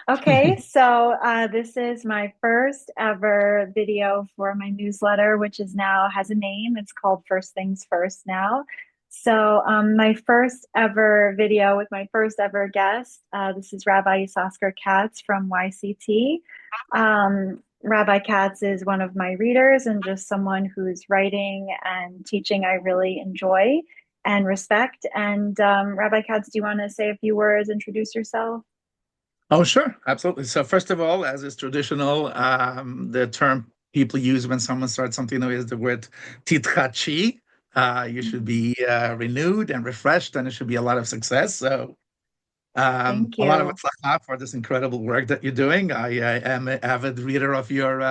Okay, so this is my first ever video for my newsletter, which is now has a name. It's called First Things First now. So my first ever video with my first ever guest. This is Rabbi Ysoscher Katz from YCT. Rabbi Katz is one of my readers and just someone whose writing and teaching I really enjoy and respect. And Rabbi Katz, do you want to say a few words, introduce yourself? Oh, sure, absolutely. So first of all, as is traditional, the term people use when someone starts something new is the word titchachi. You should be renewed and refreshed, and it should be a lot of success. So Thank a lot of you. tzlacha for this incredible work that you're doing. I am an avid reader of your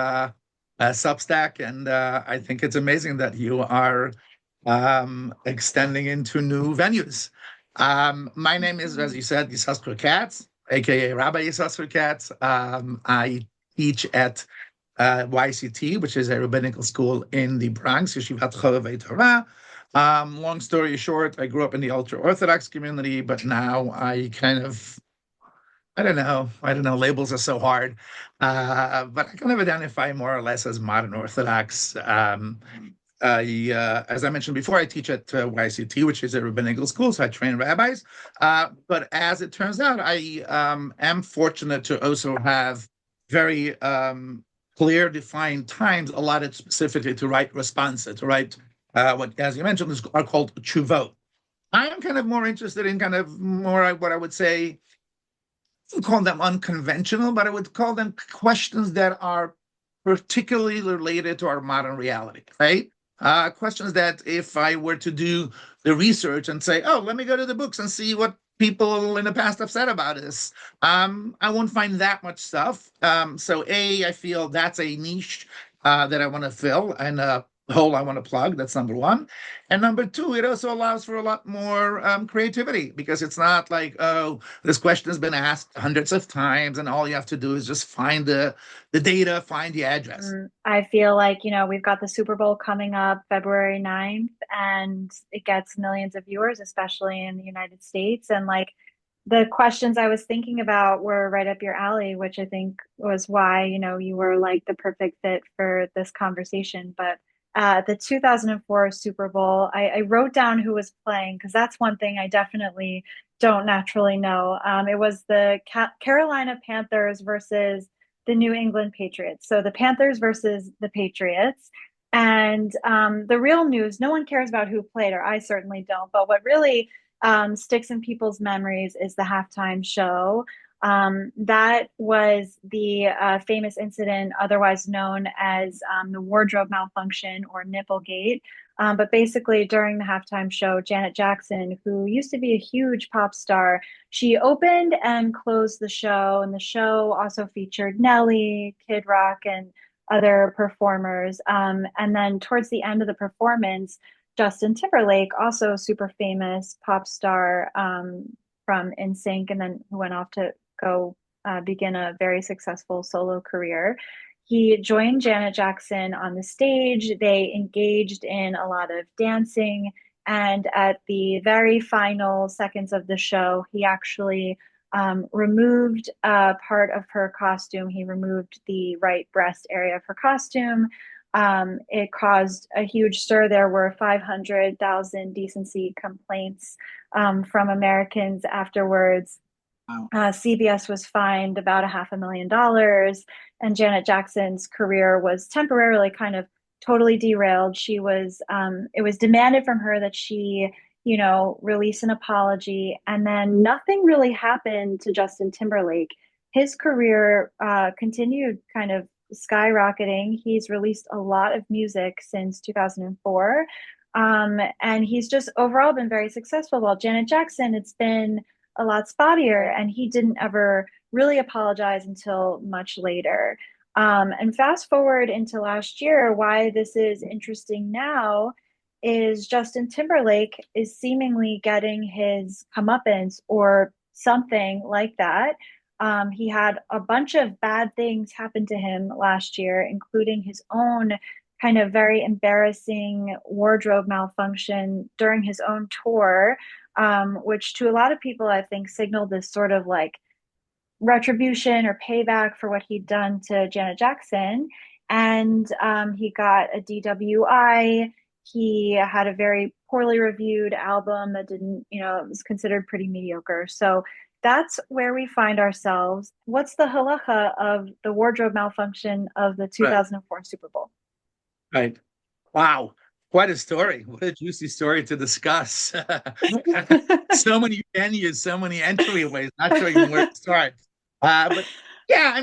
Substack, and I think it's amazing that you are extending into new venues. My name is, as you said, Ysoscher Katz, aka Rabbi Ysoscher Katz. I teach at YCT, which is a rabbinical school in the Bronx, Yeshivat Chovevei Torah. Long story short, I grew up in the ultra Orthodox community, but now I kind of, I don't know, labels are so hard. But I kind of identify more or less as modern Orthodox. As I mentioned before, I teach at YCT, which is a rabbinical school, so I train rabbis. But as it turns out, I am fortunate to also have very clear, defined times allotted specifically to write responses, to write what, as you mentioned, are called tshuvot. I'm kind of more interested in kind of more what I would say, I would call them unconventional, but I would call them questions that are particularly related to our modern reality, right? Questions that if I were to do the research and say, oh, let me go to the books and see what people in the past have said about this, I won't find that much stuff. So, A, I feel that's a niche that I want to fill and a hole I want to plug. That's number one. And number two, it also allows for a lot more creativity because it's not like, oh, this question has been asked hundreds of times, and all you have to do is just find the data, find the address. I feel like, we've got the Super Bowl coming up February 9th, and it gets millions of viewers, especially in the United States. And like the questions I was thinking about were right up your alley, which I think was why, you were like the perfect fit for this conversation. But the 2004 Super Bowl, I wrote down who was playing because that's one thing I definitely don't naturally know. It was the Carolina Panthers versus the New England Patriots. So the Panthers versus the Patriots. And the real news, no one cares about who played, or I certainly don't. But what really sticks in people's memories is the halftime show. That was the famous incident, otherwise known as the wardrobe malfunction or Nipplegate. But basically, during the halftime show, Janet Jackson, who used to be a huge pop star, she opened and closed the show, and the show also featured Nelly, Kid Rock, and other performers. And then towards the end of the performance, Justin Timberlake, also super famous pop star from NSYNC, and then who went off to go begin a very successful solo career. He joined Janet Jackson on the stage. They engaged in a lot of dancing. And at the very final seconds of the show, he actually removed part of her costume. He removed the right breast area of her costume. It caused a huge stir. There were 500,000 decency complaints from Americans afterwards. Wow. CBS was fined about a $500,000, and Janet Jackson's career was temporarily kind of totally derailed. It was demanded from her that she, release an apology, and then nothing really happened to Justin Timberlake. His career continued kind of skyrocketing. He's released a lot of music since 2004. And he's just overall been very successful. While Janet Jackson, it's been a lot spottier, and he didn't ever really apologize until much later. And fast forward into last year, why this is interesting now is Justin Timberlake is seemingly getting his comeuppance or something like that. He had a bunch of bad things happen to him last year, including his own kind of very embarrassing wardrobe malfunction during his own tour, which to a lot of people, I think, signaled this sort of like retribution or payback for what he'd done to Janet Jackson. And he got a DWI. He had a very poorly reviewed album that didn't, it was considered pretty mediocre. So that's where we find ourselves. What's the halacha of the wardrobe malfunction of the Right. 2004 Super Bowl? Right. Wow. Quite a story. What a juicy story to discuss. So many venues, so many entryways, not sure even where to start. But yeah,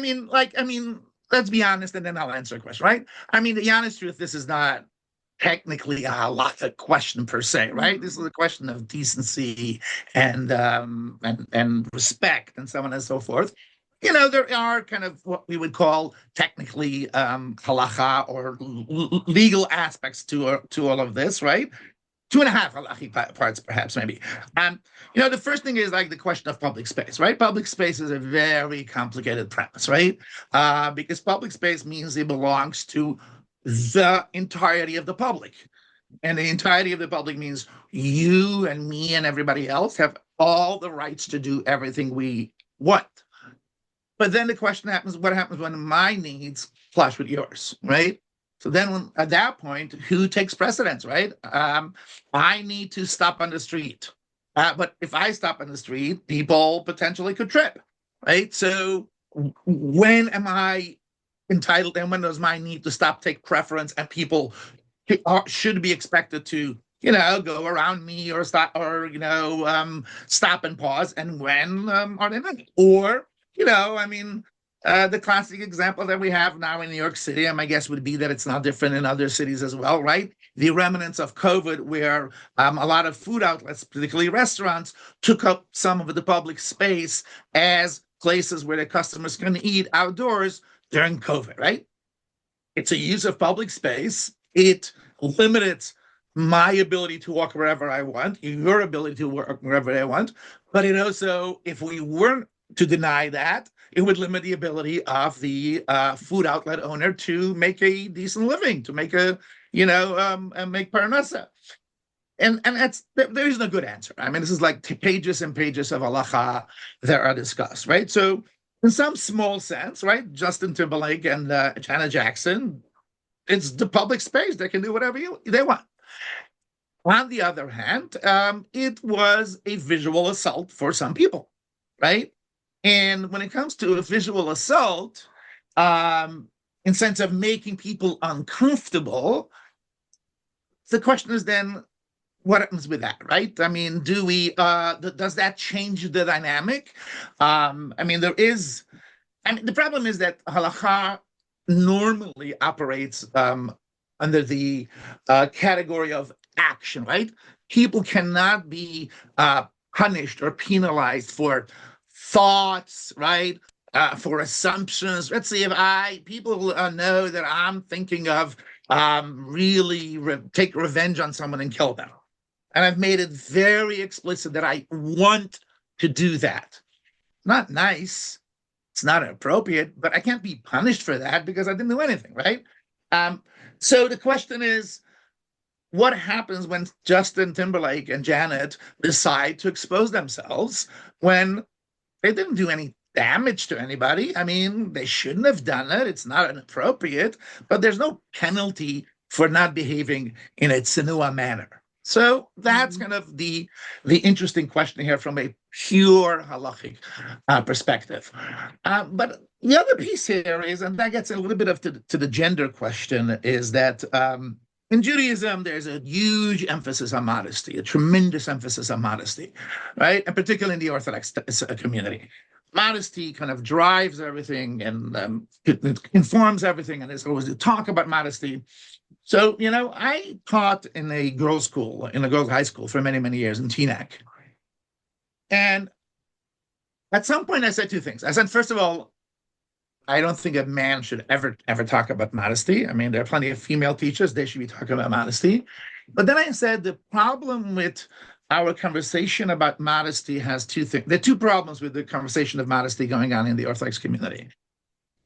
let's be honest, and then I'll answer a question, right? I mean, the honest truth, this is not technically a halakha question per se, right? This is a question of decency and respect and so on and so forth. There are kind of what we would call technically halacha or legal aspects to all of this, right? Two and a half halachic parts, perhaps, maybe. The first thing is like the question of public space, right? Public space is a very complicated premise, right? Because public space means it belongs to the entirety of the public. And the entirety of the public means you and me and everybody else have all the rights to do everything we want. But then the question happens, what happens when my needs clash with yours, right? So then at that point, who takes precedence, right? I need to stop on the street. But if I stop on the street, people potentially could trip, right? So when am I entitled and when does my need to stop take preference and people should be expected to go around me or stop or stop and pause, and when are they not? Or the classic example that we have now in New York City, and my guess would be that it's not different in other cities as well, right? The remnants of COVID, where a lot of food outlets, particularly restaurants, took up some of the public space as places where the customers can eat outdoors during COVID, right? It's a use of public space. It limits my ability to walk wherever I want, your ability to work wherever I want. But it also, if we weren't to deny that, it would limit the ability of the food outlet owner to make a decent living, to make make parnasa. And there isn't a good answer. I mean, this is like pages and pages of halacha that are discussed, right? So in some small sense, right, Justin Timberlake and Janet Jackson, it's the public space. They can do whatever they want. On the other hand, it was a visual assault for some people, right? And when it comes to a visual assault, in sense of making people uncomfortable, the question is then, what happens with that, right? I mean, does that change the dynamic? The problem is that halakha normally operates under the category of action, right? People cannot be punished or penalized for thoughts, right? For assumptions. Let's see, if people know that I'm thinking of really take revenge on someone and kill them. And I've made it very explicit that I want to do that. Not nice. It's not appropriate, but I can't be punished for that because I didn't do anything, right? So the question is, what happens when Justin Timberlake and Janet decide to expose themselves when they didn't do any damage to anybody? I mean, they shouldn't have done it. It's not inappropriate, but there's no penalty for not behaving in a tsinua manner. So that's kind of the interesting question here from a pure halachic perspective. But the other piece here is, and that gets a little bit to the gender question, is that in Judaism, there's a huge emphasis on modesty, a tremendous emphasis on modesty, right? And particularly in the Orthodox community. Modesty kind of drives everything and it informs everything, and there's always talk about modesty. So, I taught in a girls' high school for many, many years in Teaneck. And at some point I said two things. I said, first of all, I don't think a man should ever talk about modesty. I mean, there are plenty of female teachers, they should be talking about modesty. But then I said the problem with our conversation about modesty has two things. There are two problems with the conversation of modesty going on in the Orthodox community.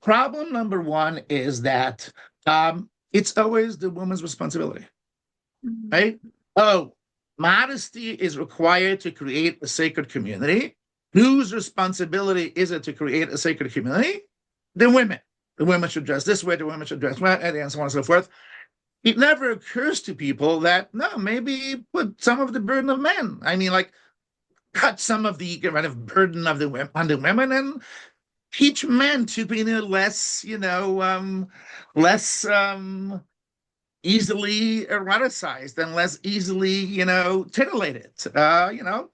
Problem number one is that it's always the woman's responsibility, right? Oh, modesty is required to create a sacred community. whose responsibility is it to create a sacred community? The women. The women should dress this way, the women should dress that, and so on and so forth. It never occurs to people that, no, maybe put some of the burden of men. I mean, like, cut some of the kind of burden of the women on the women and teach men to be less, less easily eroticized and less easily, titillated.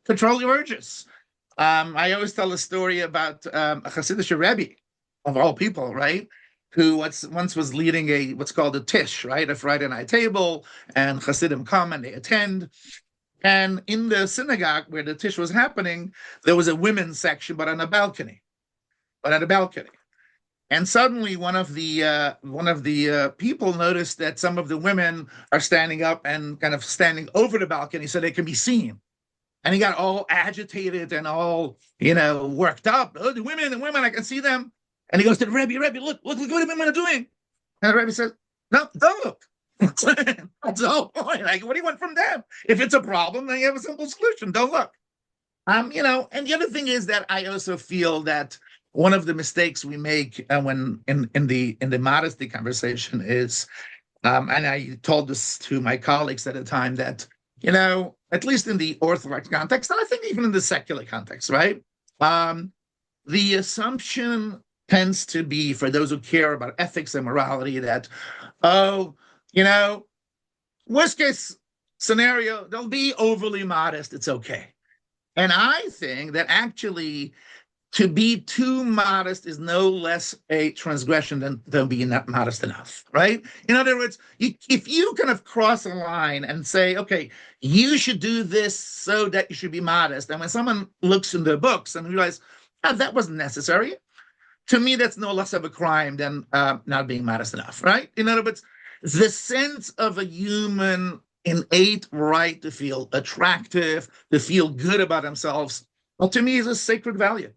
Control your urges. I always tell a story about a Hasidic Rabbi, of all people, right? Who once was leading what's called a tish, right? A Friday night table, and Hasidim come and they attend. And in the synagogue where the tish was happening, there was a women's section, but on a balcony. But at a balcony. And suddenly, one of the people noticed that some of the women are standing up and kind of standing over the balcony so they can be seen. And he got all agitated and all, worked up. Oh, the women, I can see them. And he goes to the Rabbi, look what the women are doing. And the Rabbi says, no, don't look. That's the whole point. Like, what do you want from them? If it's a problem, then you have a simple solution. Don't look. And the other thing is that I also feel that one of the mistakes we make when in the modesty conversation is, and I told this to my colleagues at the time, that at least in the Orthodox context, and I think even in the secular context, right? The assumption tends to be, for those who care about ethics and morality, that, worst case scenario, they'll be overly modest. It's okay. And I think that actually to be too modest is no less a transgression than being not modest enough, right? In other words, if you kind of cross a line and say, okay, you should do this so that you should be modest, and when someone looks in the books and realizes, that wasn't necessary, to me, that's no less of a crime than not being modest enough, right? In other words, the sense of a human innate right to feel attractive, to feel good about themselves, well, to me, is a sacred value.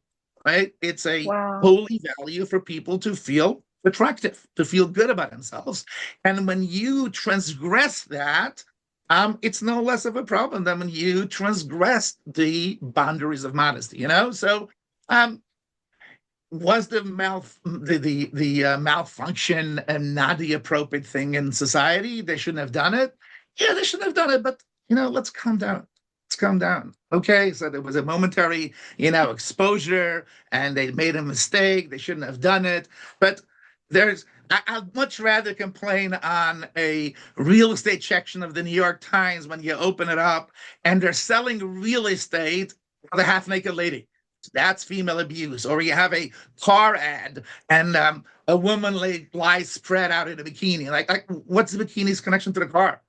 Right? It's a Wow. holy value for people to feel attractive, to feel good about themselves. And when you transgress that, it's no less of a problem than when you transgress the boundaries of modesty. So, was the malfunction and not the appropriate thing in society? They shouldn't have done it. Yeah, they shouldn't have done it. But let's calm down. Let's calm down. Okay, so there was a momentary, exposure, and they made a mistake. They shouldn't have done it. But I'd much rather complain on a real estate section of the New York Times when you open it up and they're selling real estate for the half-naked lady. That's female abuse. Or you have a car ad and a woman lies spread out in a bikini. Like, what's the bikini's connection to the car?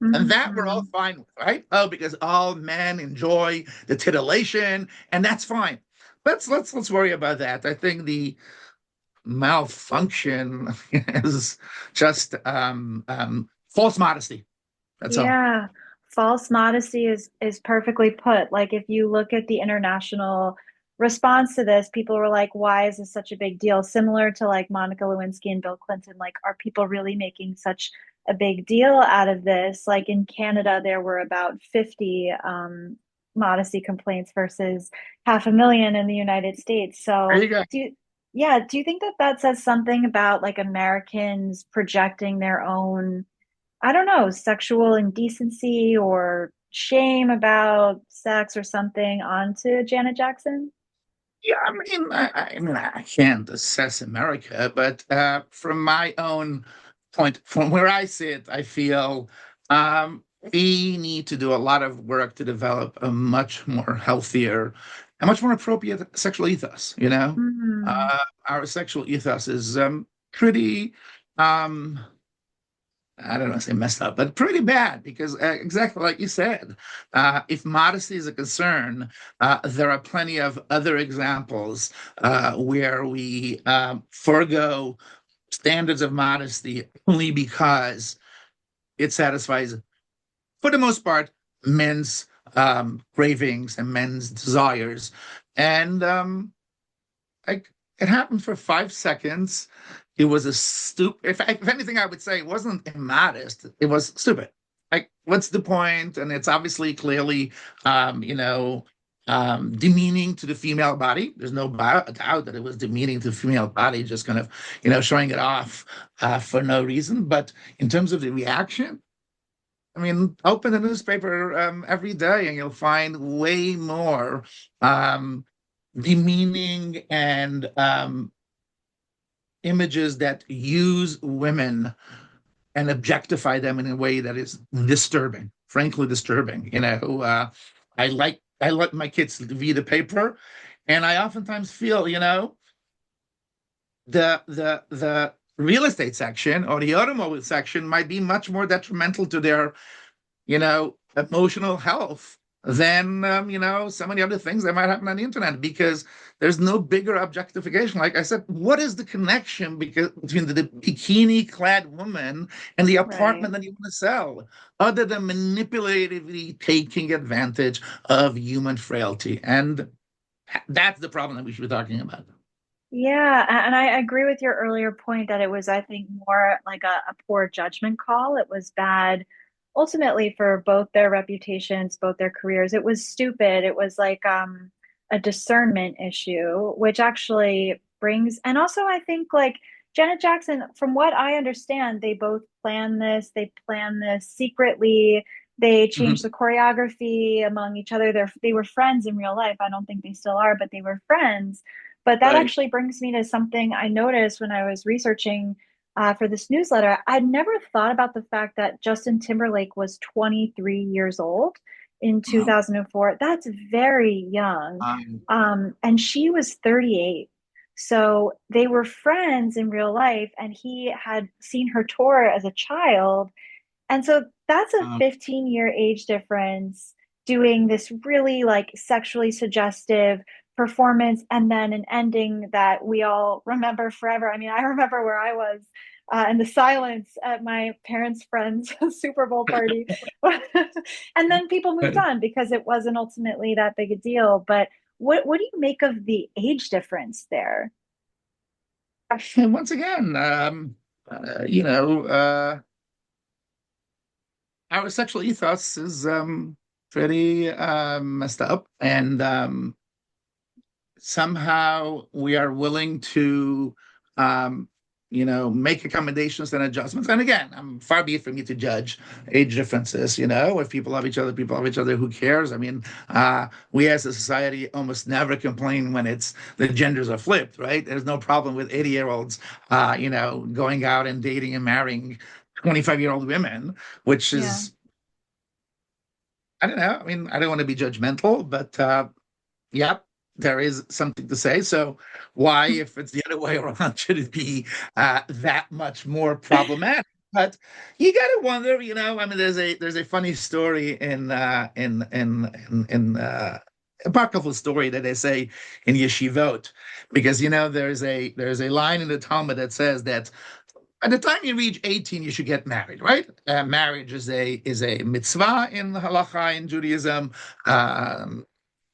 And that we're all Mhm. fine with, right? Oh, because all men enjoy the titillation, and that's fine. Let's worry about that. I think the malfunction is just false modesty. That's all. Yeah, false modesty is perfectly put. Like if you look at the international response to this, people were like, "Why is this such a big deal?" Similar to like Monica Lewinsky and Bill Clinton. Like, are people really making such a big deal out of this? Like in Canada, there were about 50 modesty complaints versus 500,000 in the United States. There So you go. yeah, do you think that that says something about like Americans projecting their own, I don't know, sexual indecency or shame about sex or something onto Janet Jackson? Yeah, I can't assess America, but from my own point, from where I sit, I feel we need to do a lot of work to develop a much more healthier, a much more appropriate sexual ethos. Mm, Our sexual ethos is pretty. Um, I don't know, say messed up, but pretty bad because exactly like you said, if modesty is a concern, there are plenty of other examples where we forego standards of modesty only because it satisfies, for the most part, men's cravings and men's desires. And like it happened for 5 seconds. It was a stupid. If anything, I would say it wasn't immodest. It was stupid. Like, what's the point? And it's obviously clearly, um, you know, demeaning to the female body. There's no doubt that it was demeaning to the female body, just kind of, showing it off for no reason. But in terms of the reaction, I mean, open the newspaper every day and you'll find way more um, demeaning and images that use women and objectify them in a way that is disturbing, frankly disturbing. I let my kids read the paper, and I oftentimes feel, the real estate section or the automobile section might be much more detrimental to their, emotional health than, some of the other things that might happen on the internet, because there's no bigger objectification. Like I said, what is the connection between the bikini clad woman and the apartment Right. that you want to sell, other than manipulatively taking advantage of human frailty? And that's the problem that we should be talking about. Yeah, and I agree with your earlier point that it was, I think, more like a poor judgment call. It was bad ultimately for both their reputations, both their careers. It was stupid. It was like a discernment issue, which actually brings, and also I think like Janet Jackson, from what I understand, they both planned this. They planned this secretly. They changed Mhm. the choreography among each other. They were friends in real life. I don't think they still are, but they were friends. But that Right. actually brings me to something I noticed when I was researching for this newsletter. I'd never thought about the fact that Justin Timberlake was 23 years old in Wow. 2004. That's very young. Um, And she was 38. So they were friends in real life, and he had seen her tour as a child. And so that's a um, 15-year age difference doing this really like sexually suggestive performance and then an ending that we all remember forever. I mean, I remember where I was in the silence at my parents' friend's Super Bowl party. And then people moved on because it wasn't ultimately that big a deal. But what do you make of the age difference there? and once again, our sexual ethos is pretty messed up, and somehow we are willing to, um, make accommodations and adjustments. And again, I'm far be it from me to judge age differences. If people love each other, people love each other. Who cares? I mean, we as a society almost never complain when it's the genders are flipped, right? There's no problem with 80-year-olds, going out and dating and marrying 25-year-old women, which Yeah. is, I don't know. I mean, I don't want to be judgmental, but yep, there is something to say. So why, if it's the other way around, should it be that much more problematic? But you got to wonder, I mean, there's a funny story in apocryphal story that they say in yeshivot, because there's a line in the Talmud that says that by the time you reach 18, you should get married, right? Marriage is a mitzvah in halacha in Judaism, um,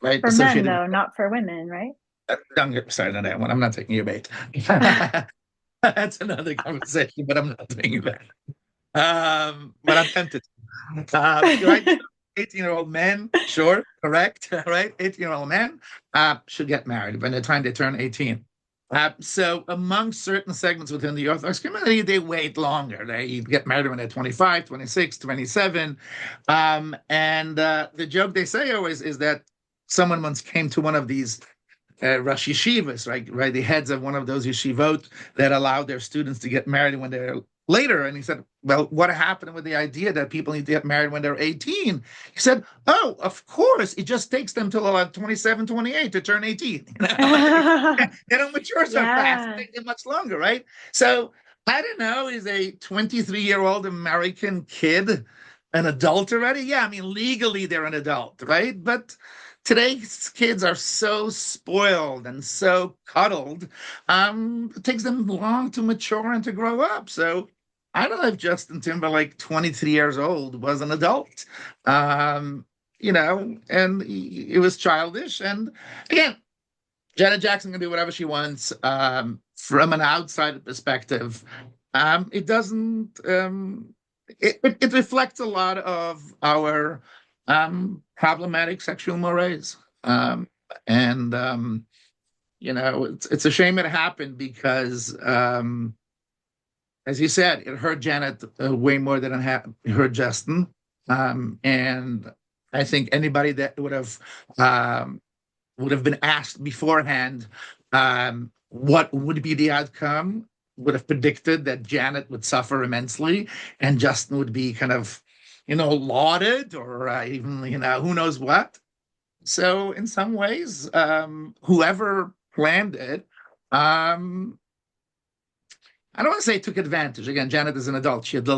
right? For men, Associated though, not for women, right? don't get started on that one. I'm not taking your bait. That's another conversation, but I'm not doing that. But I'm tempted. Right? 18-year-old men, sure, correct, right? 18-year-old men should get married by the time they turn 18. So among certain segments within the Orthodox community, they wait longer. They get married when they're 25, 26, 27. And the joke they say always is that someone once came to one of these Rosh Yeshivas, right, the heads of one of those yeshivot that allowed their students to get married when they're later. And he said, well, what happened with the idea that people need to get married when they're 18? He said, oh, of course, it just takes them till about 27, 28 to turn 18. They don't mature so fast. It Yeah. takes them much longer, right? So I don't know, is a 23-year-old American kid an adult already? Yeah, I mean, legally they're an adult, right? But today's kids are so spoiled and so cuddled. It takes them long to mature and to grow up. So I don't know if Justin Timberlake, 23 years old, was an adult. And it was childish. And again, Janet Jackson can do whatever she wants. From an outside perspective, it doesn't. It reflects a lot of our problematic sexual mores. Um, and it's a shame it happened because, as you said, it hurt Janet way more than it hurt Justin. And I think anybody that um, would have been asked beforehand what would be the outcome would have predicted that Janet would suffer immensely and Justin would be kind of, lauded or even, who knows what. So in some ways, whoever planned it, um, I don't want to say took advantage. Again, Janet is an adult. She had,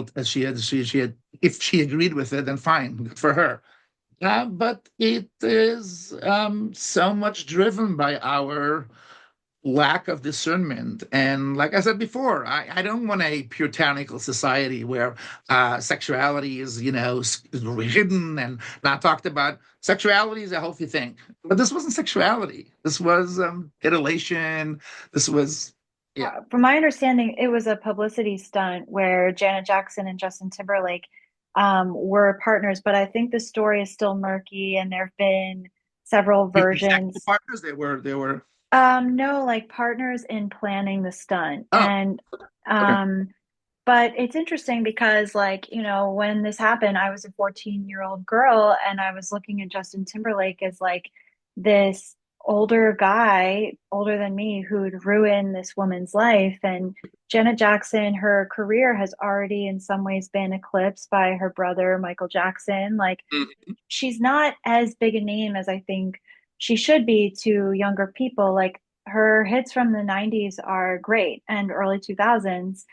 if she agreed with it, then fine, good for her. But it is so much driven by our lack of discernment. And like I said before, I don't want a puritanical society where sexuality is, hidden and not talked about. Sexuality is a healthy thing. But this wasn't sexuality. This was titillation. This was, yeah. From my understanding, it was a publicity stunt where Janet Jackson and Justin Timberlake were partners, but I think the story is still murky, and there have been several Sexual versions. partners, they were, No, like partners in planning the stunt. oh, And okay. um, but it's interesting because, like, when this happened, I was a 14-year-old girl and I was looking at Justin Timberlake as like this older guy, older than me, who'd ruined this woman's life. And Janet Jackson, her career has already in some ways been eclipsed by her brother, Michael Jackson. Like, Mhm. she's not as big a name as I think she should be to younger people. Like, her hits from the 90s are great and early 2000s.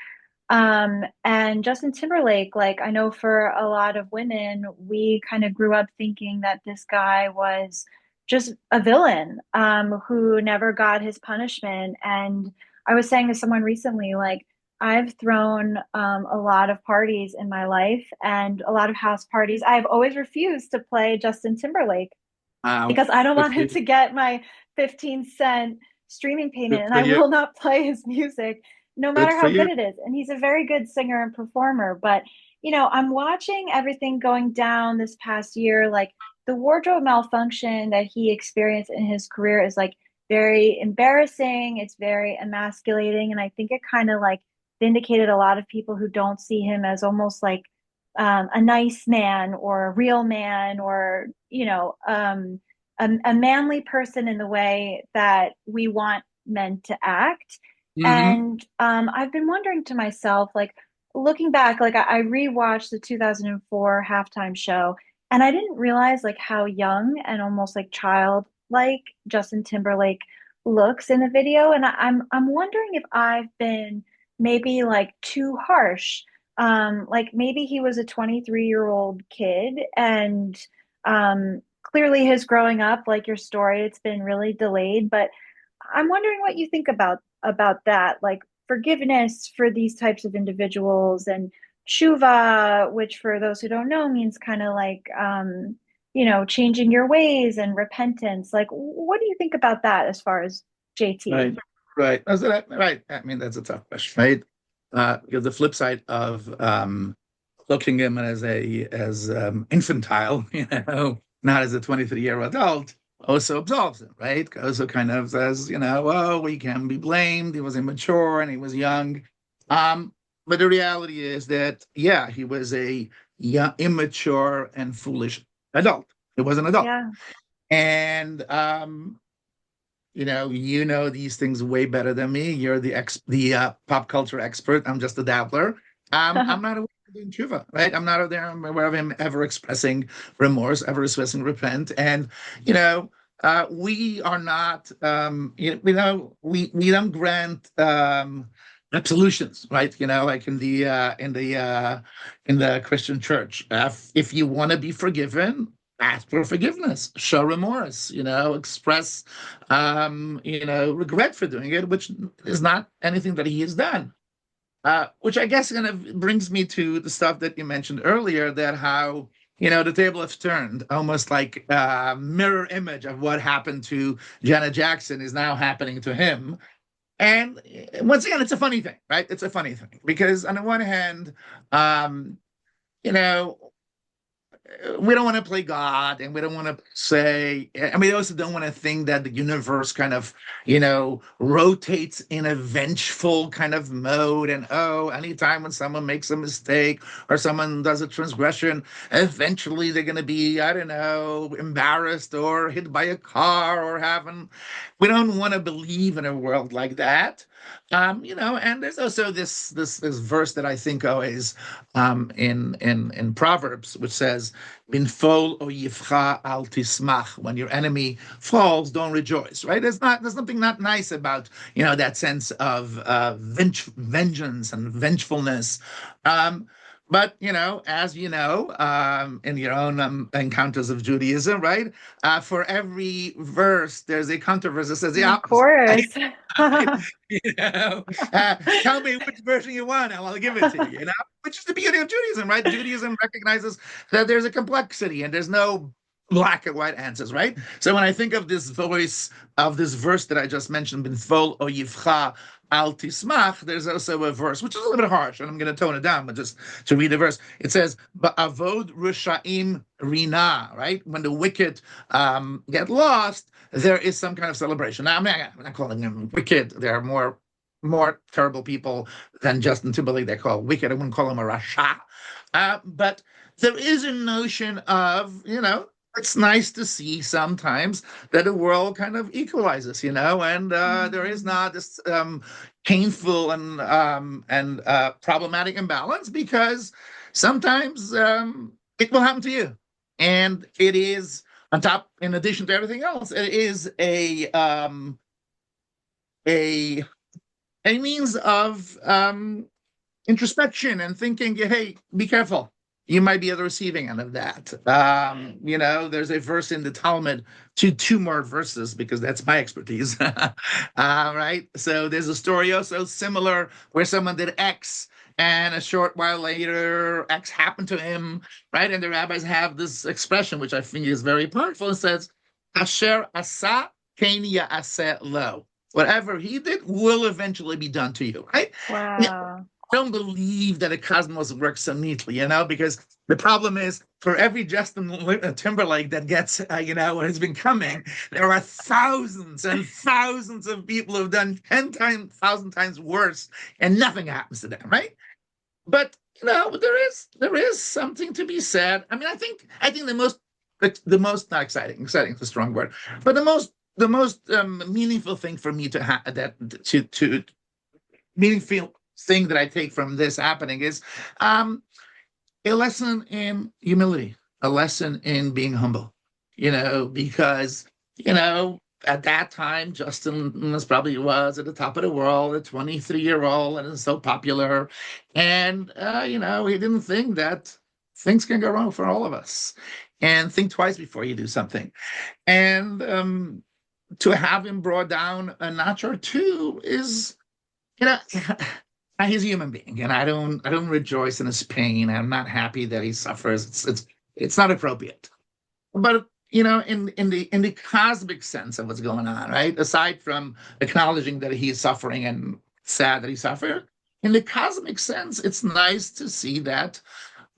And Justin Timberlake, like, I know for a lot of women, we kind of grew up thinking that this guy was just a villain, who never got his punishment. And I was saying to someone recently, like, I've thrown a lot of parties in my life and a lot of house parties. I've always refused to play Justin Timberlake Wow. because I don't Good want for him you. to get my 15-cent streaming Good payment, and for I you. will not play his music no Good matter for how good you. it is. And he's a very good singer and performer. But, I'm watching everything going down this past year. Like, the wardrobe malfunction that he experienced in his career is like very embarrassing. It's very emasculating. And I think it kind of like vindicated a lot of people who don't see him as almost like a nice man or a real man, or, a manly person in the way that we want men to act. Hmm. And I've been wondering to myself, like, looking back, like, I rewatched the 2004 halftime show, and I didn't realize like how young and almost like childlike Justin Timberlake looks in the video. And I'm wondering if I've been maybe like too harsh. Like, maybe he was a 23-year-old kid, and clearly his growing up, like your story, it's been really delayed. But I'm wondering what you think about that, like forgiveness for these types of individuals, and tshuva, which for those who don't know means kind of like changing your ways, and repentance. Like, what do you think about that as far as JT? Right. Right. Right. I mean, that's a tough question, right? Because the flip side of looking at him as infantile, not as a 23-year-old adult, also absolves him, right? Also kind of says, oh, he can be blamed. He was immature and he was young. But the reality is that, yeah, he was a young, immature and foolish adult. He was an adult. Yeah. And these things way better than me. You're the pop culture expert. I'm just a dabbler. I'm not aware of doing tshuva, right? I'm aware of him ever expressing remorse, ever expressing repent. And we are not, we don't grant absolutions, right? Like in the Christian church. If you want to be forgiven, ask for forgiveness, show remorse, express regret for doing it, which is not anything that he has done. Which I guess kind of brings me to the stuff that you mentioned earlier, that how the table has turned, almost like a mirror image of what happened to Janet Jackson is now happening to him. And once again, it's a funny thing, right? It's a funny thing because on the one hand, um, you know, we don't want to play God, and we don't want to say, and we also don't want to think that the universe kind of, rotates in a vengeful kind of mode. And oh, anytime when someone makes a mistake or someone does a transgression, eventually they're going to be, I don't know, embarrassed or hit by a car or having. We don't want to believe in a world like that. And there's also this verse that I think always in Proverbs, which says, "Binfol oyivcha al tismach." When your enemy falls, don't rejoice. Right? There's something not nice about that sense of vengeance and vengefulness. Um, but as in your own encounters of Judaism, right? For every verse, there's a controversy that says the Of opposite. course. Right? You know, tell me which version you want, and I'll give it to you. Which is the beauty of Judaism, right? Judaism recognizes that there's a complexity and there's no black and white answers, right? So when I think of this voice of this verse that I just mentioned, "Binfol oyivcha al tismach," there's also a verse which is a little bit harsh, and I'm going to tone it down, but just to read the verse, it says, "Ba'avod rushaim rina," right? When the wicked get lost, there is some kind of celebration. Now, I'm not calling them wicked. There are more terrible people than Justin Timberlake. They call wicked. I wouldn't call him a rasha. But there is a notion of, it's nice to see sometimes that the world kind of equalizes, and there is Mhm. not this painful and problematic imbalance, because sometimes it will happen to you, and it is on top. In addition to everything else, it is a a means of introspection and thinking, hey, be careful. You might be at the receiving end of that. There's a verse in the Talmud, two more verses, because that's my expertise. Right? So there's a story also similar where someone did X, and a short while later, X happened to him, right? And the rabbis have this expression, which I think is very powerful. It says, Asher asa ken ya'aseh lo. Whatever he did will eventually be done to you, right? Wow. Don't believe that a cosmos works so neatly, because the problem is, for every Justin Timberlake that gets, has been coming, there are thousands and thousands of people who've done 10,000 times worse, and nothing happens to them, right? But there is something to be said. I mean, I think the most not exciting is a strong word, but the most meaningful thing for me to have that to meaningful thing that I take from this happening is a lesson in humility, a lesson in being humble, because, at that time, Justin was at the top of the world, a 23-year-old, and is so popular. And, he didn't think that things can go wrong for all of us. And think twice before you do something. And to have him brought down a notch or two is, you know, he's a human being, and I don't rejoice in his pain. I'm not happy that he suffers. It's not appropriate. But in the cosmic sense of what's going on, right? Aside from acknowledging that he's suffering and sad that he suffered, in the cosmic sense, it's nice to see that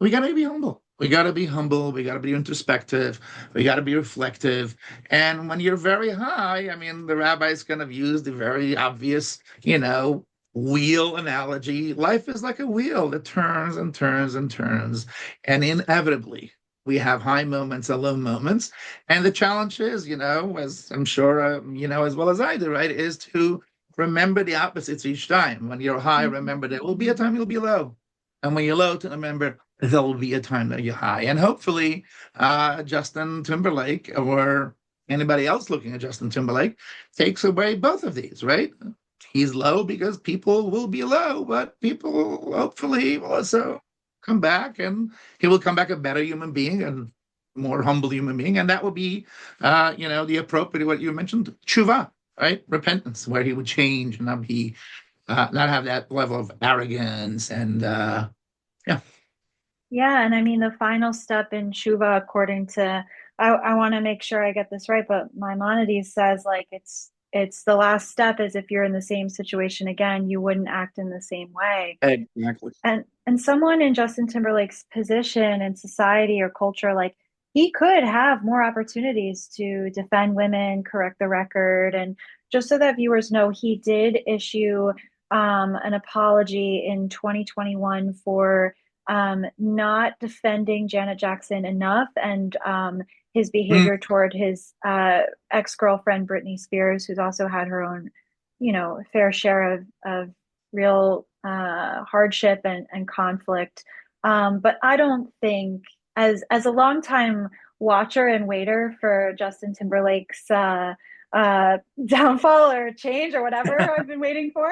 we gotta be humble. We gotta be humble. We gotta be introspective. We gotta be reflective. And when you're very high, I mean, the rabbis kind of use the very obvious, wheel analogy. Life is like a wheel that turns and turns and turns, and inevitably we have high moments and low moments. And the challenge is, as I'm sure as well as I do, right, is to remember the opposites each time. When you're high, remember there will be a time you'll be low. And when you're low, to remember there will be a time that you're high. And hopefully, Justin Timberlake or anybody else looking at Justin Timberlake takes away both of these, right? He's low because people will be low, but people hopefully will also come back, and he will come back a better human being and more humble human being. And that will be, the appropriate, what you mentioned, tshuva, right? Repentance, where he would change and not have that level of arrogance and, yeah. Yeah, and I mean the final step in Shuva, according to I want to make sure I get this right, but Maimonides says like it's it's the last step is if you're in the same situation again, you wouldn't act in the same way. Exactly. And someone in Justin Timberlake's position in society or culture, like he could have more opportunities to defend women, correct the record, and just so that viewers know, he did issue an apology in 2021 for not defending Janet Jackson enough and his Mm, behavior toward his ex-girlfriend Britney Spears, who's also had her own, fair share of real hardship and conflict. But I don't think, as a longtime watcher and waiter for Justin Timberlake's downfall or change or whatever I've been waiting for,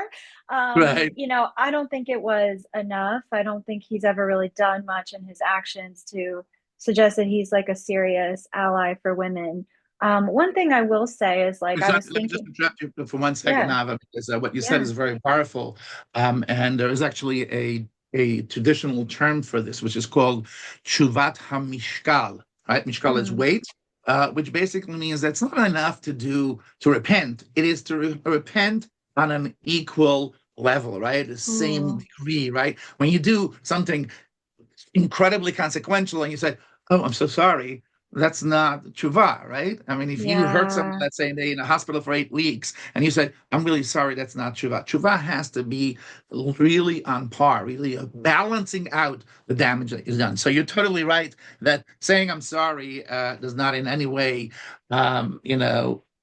right. I don't think it was enough. I don't think he's ever really done much in his actions to suggest that he's like a serious ally for women. One thing I will say is like I was Let me just thinking, interrupt you for 1 second, yeah, Nava, because what you said yeah. is very powerful. And there is actually a traditional term for this, which is called Chuvat HaMishkal, right? Mishkal is Mm, weight, which basically means that's not enough to repent. It is to repent on an equal level, right? The same ooh, degree, right? When you do something incredibly consequential and you say, "Oh, I'm so sorry," that's not tshuva, right? I mean, if you hurt someone, yeah. let's say they're in a hospital for 8 weeks, and you say, "I'm really sorry," that's not tshuva. Tshuva has to be really on par, really balancing out the damage that is done. So you're totally right that saying "I'm sorry" does not in any way,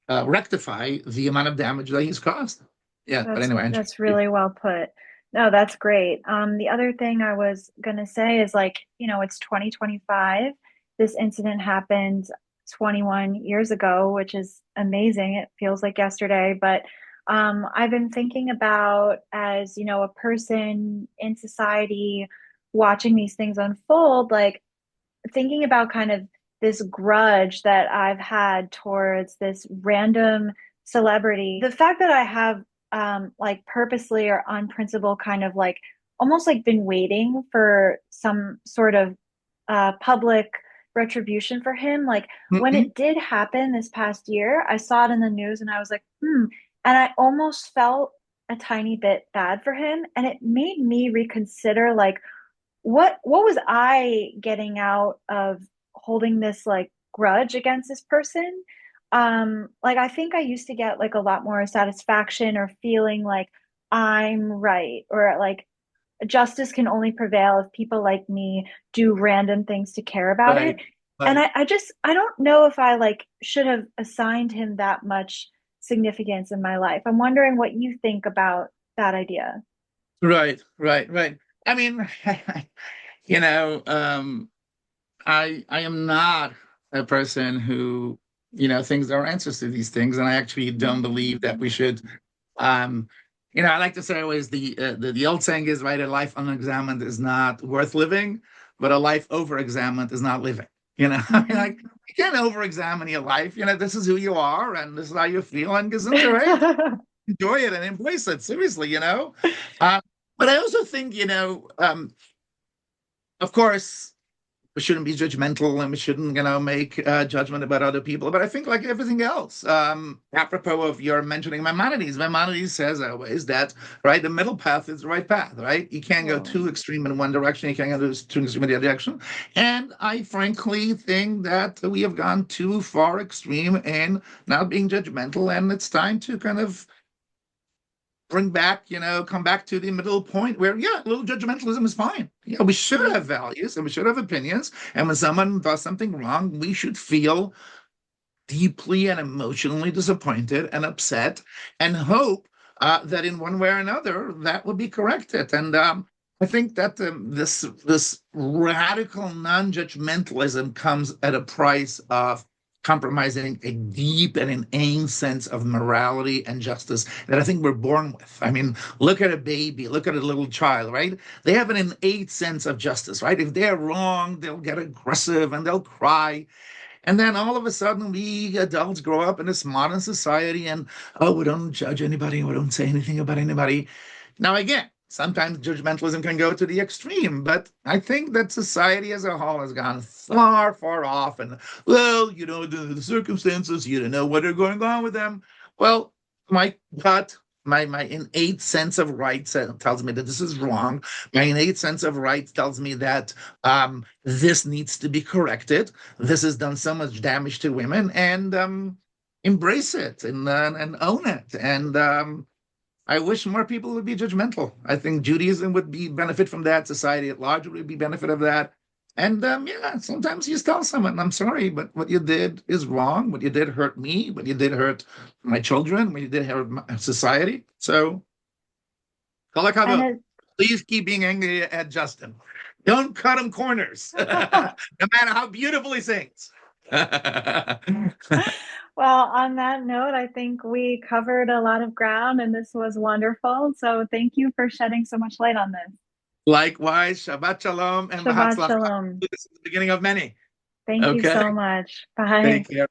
rectify the amount of damage that he's caused. Yeah, but anyway, That's really well put. No, that's great. The other thing I was gonna say is like, it's 2025. This incident happened 21 years ago, which is amazing. It feels like yesterday, but I've been thinking about as, a person in society watching these things unfold, like thinking about kind of this grudge that I've had towards this random celebrity. The fact that I have like purposely or on principle kind of like almost like been waiting for some sort of public retribution for him. Like when Mhm. it did happen this past year, I saw it in the news and I was like, hmm. And I almost felt a tiny bit bad for him. And it made me reconsider like what was I getting out of holding this like grudge against this person? Like I think I used to get like a lot more satisfaction or feeling like I'm right or like justice can only prevail if people like me do random things to care about it. Right, And right. I don't know if I like should have assigned him that much significance in my life. I'm wondering what you think about that idea. Right, right, right. I mean, you know, I am not a person who, thinks there are answers to these things, and I actually don't believe that we should. Um, I like to say always the old saying is right: a life unexamined is not worth living, but a life over-examined is not living. I mean, like Mhm. you can't over-examine your life. This is who you are, and this is how you feel, and gesundheit, enjoy it and embrace it. Seriously. Uh, but I also think, of course, we shouldn't be judgmental and we shouldn't, make judgment about other people. But I think, like everything else, apropos of your mentioning Maimonides says always that, right, the middle path is the right path, right? You can't go Whoa. too extreme in one direction, you can't go too extreme in the other direction. And I frankly think that we have gone too far extreme in not being judgmental, and it's time to kind of bring back, come back to the middle point where, yeah, a little judgmentalism is fine. We should have values and we should have opinions. And when someone does something wrong, we should feel deeply and emotionally disappointed and upset and hope that in one way or another that will be corrected. And I think that this radical non-judgmentalism comes at a price of compromising a deep and inane sense of morality and justice that I think we're born with. I mean, look at a baby, look at a little child, right? They have an innate sense of justice, right? If they're wrong, they'll get aggressive and they'll cry. And then all of a sudden, we adults grow up in this modern society and, oh, we don't judge anybody, we don't say anything about anybody. Now, again, sometimes judgmentalism can go to the extreme, but I think that society as a whole has gone far, far off. And, well, the circumstances, you don't know what are going on with them. Well, my gut, my innate sense of right tells me that this is wrong. My innate sense of right tells me that this needs to be corrected. This has done so much damage to women, and embrace it and own it. And I wish more people would be judgmental. I think Judaism would be benefit from that. Society at large would be benefit of that. And yeah, sometimes you tell someone, "I'm sorry, but what you did is wrong. What you did hurt me. What you did hurt my children. What you did hurt society." So, kol And hakavod. it, Please keep being angry at Justin. Don't cut him corners, no matter how beautiful he sings. well, on that note, I think we covered a lot of ground and this was wonderful. So thank you for shedding so much light on this. Likewise, Shabbat Shalom and Shabbat Bahatzlacha. Shalom. This is the beginning of many. Thank you Okay. so much. Bye. Take care.